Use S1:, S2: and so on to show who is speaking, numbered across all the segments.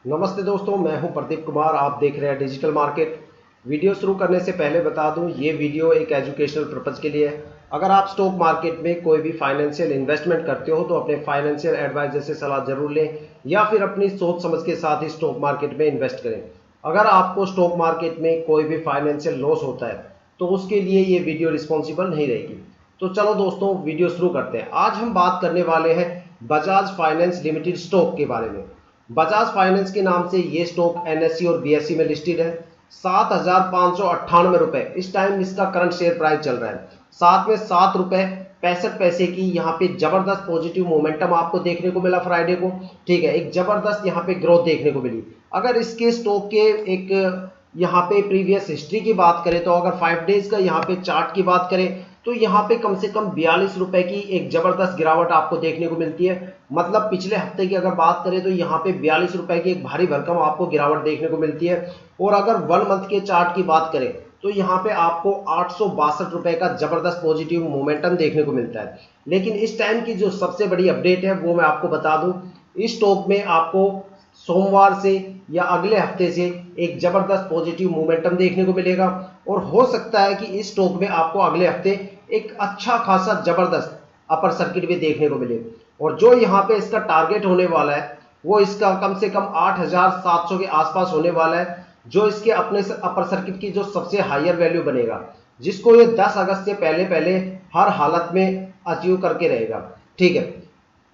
S1: नमस्ते दोस्तों, मैं हूं प्रदीप कुमार। आप देख रहे हैं डिजिटल मार्केट। वीडियो शुरू करने से पहले बता दूं, ये वीडियो एक एजुकेशनल पर्पज़ के लिए है। अगर आप स्टॉक मार्केट में कोई भी फाइनेंशियल इन्वेस्टमेंट करते हो तो अपने फाइनेंशियल एडवाइजर से सलाह जरूर लें या फिर अपनी सोच समझ के साथ ही स्टॉक मार्केट में इन्वेस्ट करें। अगर आपको स्टॉक मार्केट में कोई भी फाइनेंशियल लॉस होता है तो उसके लिए ये वीडियो रिस्पॉन्सिबल नहीं रहेगी। तो चलो दोस्तों, वीडियो शुरू करते हैं। आज हम बात करने वाले हैं बजाज फाइनेंस लिमिटेड स्टॉक के बारे में। बजाज फाइनेंस के नाम से ये स्टॉक एनएससी और बीएसई में लिस्टेड है। 7,598 रुपए इस टाइम इसका करंट शेयर प्राइस चल रहा है। साथ में 7 रुपए 65 पैसे की यहाँ पे जबरदस्त पॉजिटिव मोमेंटम आपको देखने को मिला फ्राइडे को। ठीक है, एक जबरदस्त यहाँ पे ग्रोथ देखने को मिली। अगर इसके स्टॉक के एक यहाँ पे प्रीवियस हिस्ट्री की बात करें तो अगर 5 डेज का यहाँ पे चार्ट की बात करें तो यहाँ पे कम से कम 42 रुपए की एक जबरदस्त गिरावट आपको देखने को मिलती है। मतलब पिछले हफ्ते की अगर बात करें तो यहाँ पे 42 रुपए की एक भारी भरकम आपको गिरावट देखने को मिलती है। और अगर 1 मंथ के चार्ट की बात करें तो यहाँ पे आपको 862 रुपए का जबरदस्त पॉजिटिव मोमेंटम देखने को मिलता है। लेकिन इस टाइम की जो सबसे बड़ी अपडेट है वो मैं आपको बता दूं, इस स्टॉक में आपको सोमवार से या अगले हफ्ते से एक जबरदस्त पॉजिटिव मोमेंटम देखने को मिलेगा। और हो सकता है कि इस स्टॉक में आपको अगले हफ्ते एक अच्छा खासा जबरदस्त अपर सर्किट भी देखने को मिले। और जो यहाँ पे इसका टारगेट होने वाला है वो इसका कम से कम 8,700 के आसपास होने वाला है, जो इसके अपने अपर सर्किट की जो सबसे हायर वैल्यू बनेगा, जिसको ये 10 अगस्त से पहले पहले हर हालत में अचीव करके रहेगा। ठीक है,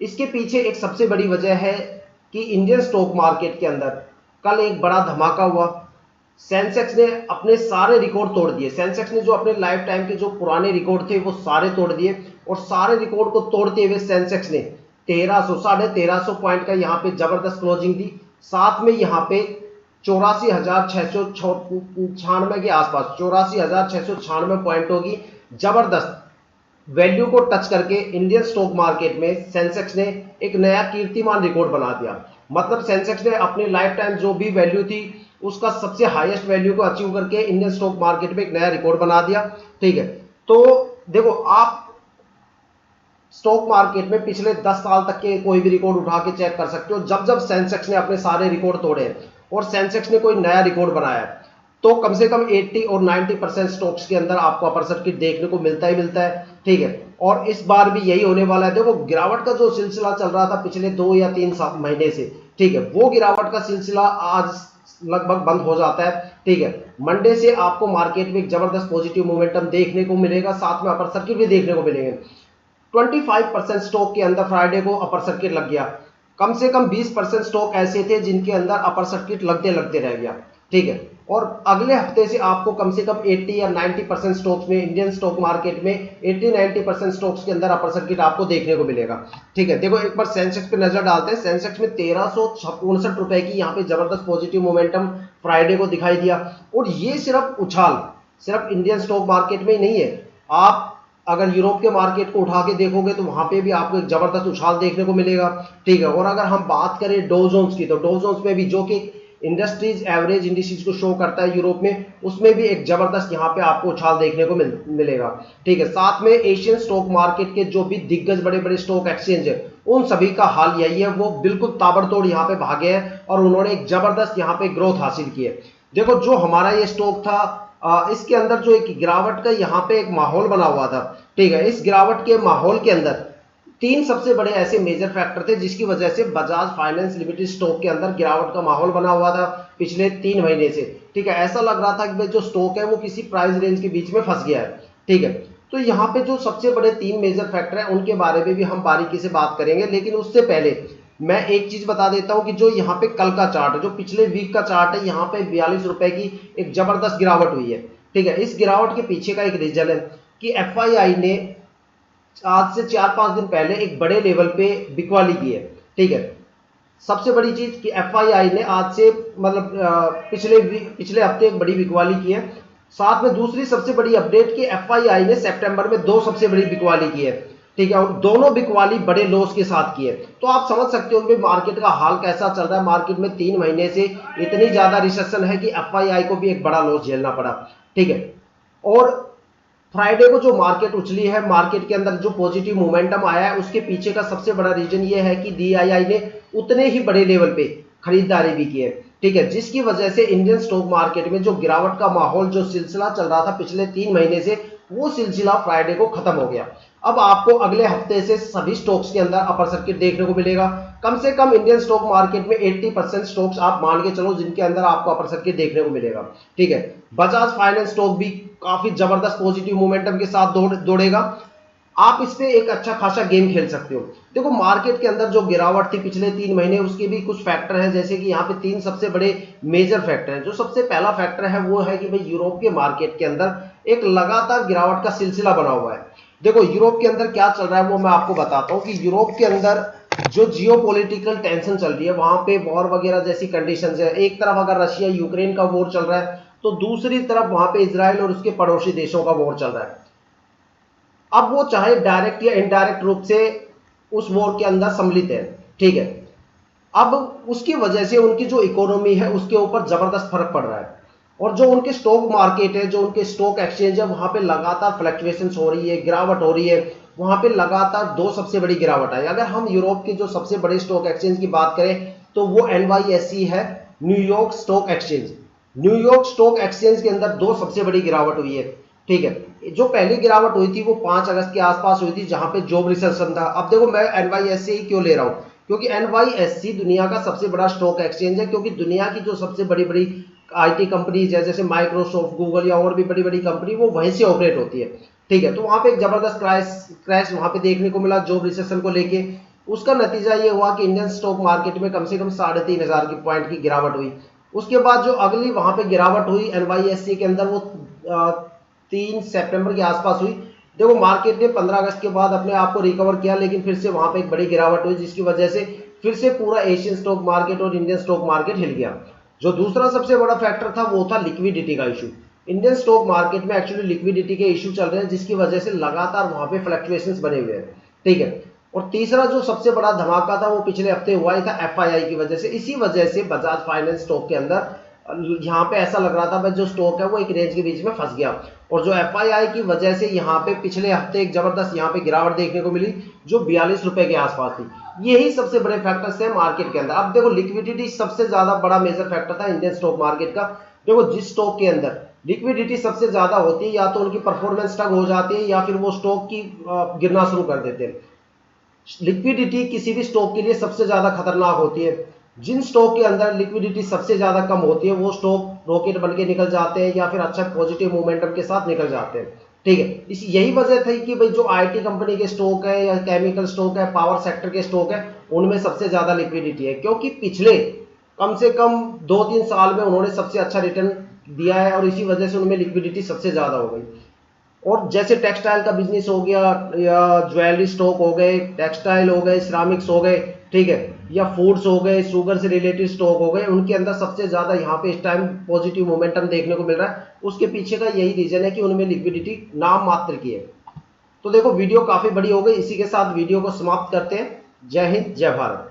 S1: इसके पीछे एक सबसे बड़ी वजह है कि इंडियन स्टॉक मार्केट के अंदर कल एक बड़ा धमाका हुआ। सेंसेक्स ने अपने सारे रिकॉर्ड तोड़ दिए। सेंसेक्स ने जो अपने लाइफ टाइम के जो पुराने रिकॉर्ड थे वो सारे तोड़ दिए। और सारे रिकॉर्ड को तोड़ते हुए सेंसेक्स ने 1300 पॉइंट का यहाँ पे जबरदस्त क्लोजिंग दी। साथ में यहाँ पे 84,696 के आसपास 84,696 पॉइंटों की जबरदस्त वैल्यू को टच करके इंडियन स्टॉक मार्केट में सेंसेक्स ने एक नया कीर्तिमान रिकॉर्ड बना दिया। मतलब सेंसेक्स ने अपनी लाइफ टाइम जो भी वैल्यू थी उसका सबसे हाईएस्ट वैल्यू को अचीव करके इंडियन स्टॉक मार्केट में एक नया रिकॉर्ड बना दिया। ठीक है, तो देखो, आप स्टॉक मार्केट में पिछले 10 साल तक के कोई भी रिकॉर्ड उठा के चेक कर सकते हो। जब जब सेंसेक्स ने अपने सारे रिकॉर्ड तोड़े और सेंसेक्स ने कोई नया रिकॉर्ड बनाया तो कम से कम 80 और 90% स्टॉक्स के अंदर आपको अपर सर्किट देखने को मिलता ही मिलता है। ठीक है, और इस बार भी यही होने वाला है। देखो, गिरावट का जो सिलसिला चल रहा था पिछले 2 या 3 महीने से, ठीक है, वो गिरावट का सिलसिला आज लगभग बंद हो जाता है। ठीक है, मंडे से आपको मार्केट में एक जबरदस्त पॉजिटिव मोमेंटम देखने को मिलेगा, साथ में अपर सर्किट भी देखने को मिलेंगे। 25% स्टॉक के अंदर फ्राइडे को अपर सर्किट लग गया। कम से कम 20% स्टॉक ऐसे थे जिनके अंदर अपर सर्किट लगते लगते रह गया। ठीक है, और अगले हफ्ते से आपको कम से कम 80 या 90% स्टॉक्स में, इंडियन स्टॉक मार्केट में 80-90% स्टॉक्स के अंदर अपर सर्किट आपको देखने को मिलेगा। ठीक है, देखो एक बार सेंसेक्स पे नजर डालते हैं। सेंसेक्स में 1359 रुपए की यहाँ पे जबरदस्त पॉजिटिव मोमेंटम फ्राइडे को दिखाई दिया। और ये सिर्फ उछाल सिर्फ इंडियन स्टॉक मार्केट में ही नहीं है। आप अगर यूरोप के मार्केट को उठा के देखोगे तो वहां पे भी आपको एक जबरदस्त उछाल देखने को मिलेगा। ठीक है, और अगर हम बात करें डॉ जोन्स की तो डॉ जोन्स में भी, जो कि इंडस्ट्रीज एवरेज इंडिसेस को शो करता है यूरोप में, उसमें भी एक जबरदस्त यहाँ पे आपको उछाल देखने को मिलेगा। ठीक है, साथ में एशियन स्टॉक मार्केट के जो भी दिग्गज बड़े बड़े स्टॉक एक्सचेंज है उन सभी का हाल यही है। वो बिल्कुल ताबड़तोड़ यहाँ पे भागे हैं और उन्होंने एक जबरदस्त यहाँ पे ग्रोथ हासिल की है। देखो, जो हमारा ये स्टॉक था इसके अंदर जो एक गिरावट का यहाँ पे एक माहौल बना हुआ था। ठीक है, इस गिरावट के माहौल के अंदर 3 सबसे बड़े ऐसे मेजर फैक्टर थे जिसकी वजह से बजाज फाइनेंस लिमिटेड स्टॉक के अंदर गिरावट का माहौल बना हुआ था पिछले 3 महीने से। ठीक है, ऐसा लग रहा था कि जो स्टॉक है वो किसी प्राइस रेंज के बीच में फंस गया है। ठीक है, तो यहाँ पे जो सबसे बड़े 3 मेजर फैक्टर हैं उनके बारे में भी हम बारीकी से बात करेंगे। लेकिन उससे पहले मैं एक चीज बता देता हूं कि जो यहाँ पे कल का चार्ट है, जो पिछले वीक का चार्ट है, यहाँ पे 42 रुपए की एक जबरदस्त गिरावट हुई है। ठीक है, इस गिरावट के पीछे का एक रीजन है कि एफआईआई ने आज से 4-5 दिन पहले एक बड़े लेवल पे बिकवाली की है। ठीक है, सबसे बड़ी चीज कि एफआईआई ने आज से मतलब पिछले हफ्ते एक बड़ी बिकवाली की है। साथ में दूसरी सबसे बड़ी अपडेट कि एफआईआई ने सितंबर में 2 सबसे बड़ी बिकवाली की है। ठीक है, और दोनों बिकवाली बड़े लॉस के साथ की है। तो आप समझ सकते हो कि मार्केट का हाल कैसा चल रहा है। मार्केट में 3 महीने से इतनी ज्यादा रिसेशन है कि एफआईआई को भी एक बड़ा लॉस झेलना पड़ा। ठीक है, और फ्राइडे को जो मार्केट उछली है, मार्केट के अंदर जो पॉजिटिव मोमेंटम आया है, उसके पीछे का सबसे बड़ा रीजन ये है कि डीआईआई ने उतने ही बड़े लेवल पे खरीदारी भी की है। ठीक है, जिसकी वजह से इंडियन स्टॉक मार्केट में जो गिरावट का माहौल जो सिलसिला चल रहा था पिछले 3 महीने से, वो सिलसिला फ्राइडे को खत्म हो गया। अब आपको अगले हफ्ते से सभी स्टॉक्स के अंदर अपर सर्किट देखने को मिलेगा। कम से कम इंडियन स्टॉक मार्केट में 80% स्टॉक्स आप मान के चलो जिनके अंदर आपको अपर सर्किट देखने को मिलेगा। ठीक है, बजाज फाइनेंस स्टॉक भी काफी जबरदस्त पॉजिटिव मोमेंटम के साथ दौड़ेगा। आप इस पे एक अच्छा खासा गेम खेल सकते हो। देखो मार्केट के अंदर जो गिरावट थी पिछले 3 महीने, उसके भी कुछ फैक्टर हैं, जैसे कि यहाँ पे 3 सबसे बड़े मेजर फैक्टर हैं। जो सबसे पहला फैक्टर है वो है कि भाई यूरोप के मार्केट के अंदर एक लगातार गिरावट का सिलसिला बना हुआ है। देखो यूरोप के अंदर क्या चल रहा है वो मैं आपको बताता हूँ कि यूरोप के अंदर जो जियोपॉलिटिकल टेंशन चल रही है, वहां पे वॉर वगैरह जैसी कंडीशंस है। एक तरफ अगर रशिया यूक्रेन का वॉर चल रहा है, तो दूसरी तरफ वहां पे इजराइल और उसके पड़ोसी देशों का वॉर चल रहा है। अब वो चाहे डायरेक्ट या इनडायरेक्ट रूप से उस वॉर के अंदर सम्मिलित है। ठीक है, अब उसकी वजह से उनकी जो इकोनॉमी है उसके ऊपर जबरदस्त फर्क पड़ रहा है, और जो उनके स्टॉक मार्केट है, जो उनके स्टॉक एक्सचेंज है, वहां पे लगातार फ्लक्चुएशंस हो रही है, गिरावट हो रही है। वहां पे लगातार 2 सबसे बड़ी गिरावट आई। अगर हम यूरोप के जो सबसे बड़े स्टॉक एक्सचेंज की बात करें तो वो NYSE है, New York stock exchange. New York stock exchange के अंदर 2 सबसे बड़ी गिरावट हुई है। ठीक है, जो पहली गिरावट हुई थी वो 5 अगस्त के आसपास हुई थी, जहां पे जॉब रिसेशन था। अब देखो मैं NYSE ही क्यों ले रहा हूं, क्योंकि NYSE दुनिया का सबसे बड़ा स्टॉक एक्सचेंज है, क्योंकि दुनिया की जो सबसे बड़ी बड़ी IT कंपनीज है जैसे माइक्रोसॉफ्ट, गूगल या और भी बड़ी बड़ी कंपनी, वो वहीं से ऑपरेट होती है। ठीक है, तो वहां पे एक जबरदस्त क्रैश वहां पे देखने को मिला जॉब रिसेशन को लेके। उसका नतीजा ये हुआ कि इंडियन स्टॉक मार्केट में कम से कम 3,500 की पॉइंट की गिरावट हुई। उसके बाद जो अगली वहां पे गिरावट हुई NYSE के अंदर, वो 3 सितंबर के आसपास हुई। देखो मार्केट ने 15 अगस्त के बाद अपने आप को रिकवर किया, लेकिन फिर से वहां पे एक बड़ी गिरावट हुई, जिसकी वजह से फिर से पूरा एशियन स्टॉक मार्केट और इंडियन स्टॉक मार्केट हिल गया। जो दूसरा सबसे बड़ा फैक्टर था वो था लिक्विडिटी का इशू। इंडियन स्टॉक मार्केट में एक्चुअली लिक्विडिटी के इशू चल रहे हैं, जिसकी वजह से लगातार वहां पे फ्लक्चुएशंस बने हुए हैं। ठीक है, और तीसरा जो सबसे बड़ा धमाका था वो पिछले हफ्ते हुआ ही था FII की वजह से। इसी वजह से बजाज फाइनेंस स्टॉक के अंदर यहाँ पे ऐसा लग रहा था भाई जो स्टॉक है वो एक रेंज के बीच में फंस गया, और जो FII की वजह से यहाँ पे पिछले हफ्ते एक जबरदस्त यहाँ पे गिरावट देखने को मिली जो 42 रुपए के आसपास थी। यही सबसे बड़े फैक्टर्स हैं मार्केट के अंदर। अब देखो लिक्विडिटी सबसे ज्यादा बड़ा मेजर फैक्टर था इंडियन स्टॉक मार्केट का। देखो जिस स्टॉक के अंदर लिक्विडिटी सबसे ज्यादा होती है, या तो उनकी परफॉर्मेंस ठग हो जाती है या फिर वो स्टॉक की गिरना शुरू कर देते हैं। लिक्विडिटी किसी भी स्टॉक के लिए सबसे ज्यादा खतरनाक होती है। जिन स्टॉक के अंदर लिक्विडिटी सबसे ज्यादा कम होती है वो स्टॉक रॉकेट बन के निकल जाते हैं या फिर अच्छा पॉजिटिव मोमेंटम के साथ निकल जाते हैं। ठीक है, इस यही वजह थी कि भाई जो IT कंपनी के स्टॉक है या केमिकल स्टॉक है, पावर सेक्टर के स्टॉक है, उनमें सबसे ज्यादा लिक्विडिटी है, क्योंकि पिछले कम से कम 2-3 साल में उन्होंने सबसे अच्छा रिटर्न दिया है, और इसी वजह से उनमें लिक्विडिटी सबसे ज्यादा हो गई। और जैसे टेक्सटाइल का बिजनेस हो गया, या ज्वेलरी स्टॉक हो गए, टेक्सटाइल हो गए, सिरामिक्स हो गए, ठीक है, या फूड्स हो गए, शुगर से रिलेटेड स्टॉक हो गए, उनके अंदर सबसे ज्यादा यहाँ पे इस टाइम पॉजिटिव मोमेंटम देखने को मिल रहा है। उसके पीछे का यही रीजन है कि उनमें लिक्विडिटी नाम मात्र की है। तो देखो वीडियो काफी बड़ी हो गई, इसी के साथ वीडियो को समाप्त करते हैं। जय हिंद, जय भारत।